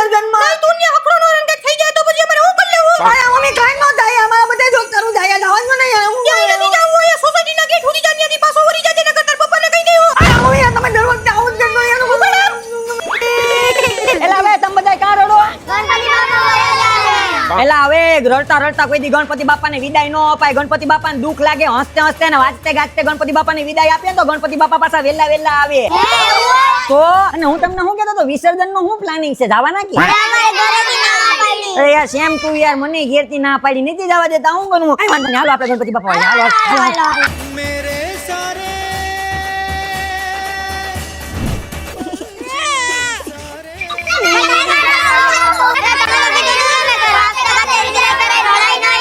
વિસર્જનમાં તું ને હકડો નો રંગ થઈ જાય તો પછી અમારે હું કરી લેવું અરે મમ્મી કાઈ નો થાય અમારા બધા જોક કરું જાય જવાનું નહીં હું ક્યાંય નથી જાવું હોય સોસાયટી ના ગેટ સુધી જાન ત્યાંથી પાછો વળી જાય નકર તાર પપ્પાને કહી દેવો અરે મમ્મી તમે દર વખતે આવું જ કરતો એનું ખબર એલા હવે તમે બધા કાં રડો? એલા હવે રડતા રડતા કોઈ દી ગણપતિ બાપાને વિદાય ન અપાય. ગણપતિ બાપાને દુઃખ લાગે. હસતે હસતે ને વાજતે ગાજતે ગણપતિ બાપાને વિદાય આપીએ તો ગણપતિ બાપા પાછા વેલા વેલા આવે. તો અને હું તમને શું કહેતો હતો વિસર્જન નું શું પ્લાનિંગ છે? જવાના કે? અરે યાર સેમ ટુ યાર મને ઘેરથી ના પાડી નથી જવા દેતા. હું કરું? આય વાંધો નહીં, હાલો આપણે ગણપતિ બાપા વાળા. હાલો मेरे सारे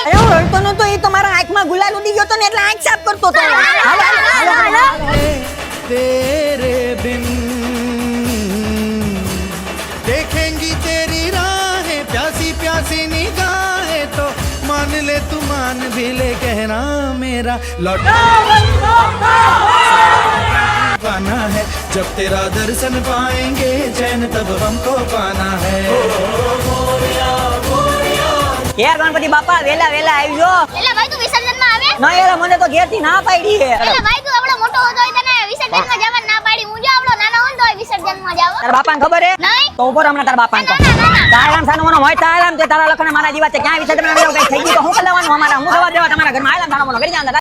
અરે હું રડતો નતો, એ તો મારા આંખમાં ગુલાલ ઉડી ગયો તો ને એટલે આંખ સાફ કરતો હતો. હાલો હાલો तेरे बिन देखेंगी तेरी राहें प्यासी प्यासी निगाहें तो मान ले तू मान भी ले कहना मेरा पाना है जब तेरा दर्शन पाएंगे चैन तब हमको पाना है હે ગણપતિ બાપા વેલા વેલા આવજો. એલા ભાઈ તું વિસર્જનમાં આવે ના યાર મને તો ઘેરથી ના પાડી છે. એલા ભાઈ તું આપણો મોટો હતો હોય તને વિસર્જનમાં જવાનું ના પાડી હું જો આપણો નાનો હતો હોય વિસર્જનમાં જાવ તારા બાપાને ખબર હે? નહીં તો ઉપર હમણાં તારા બાપાને કહો. ના, ના, ના. તારામ સાનો મનો હોય તારામ તે તારા લખને મારા જીવા છે ક્યાં વિસર્જન માં કઈ થઈ ગયું તો હું કલાવાનું અમારા હું જવા દેવા તમારા ઘરમાં આયલા સાનો મનો કરી જાંદા.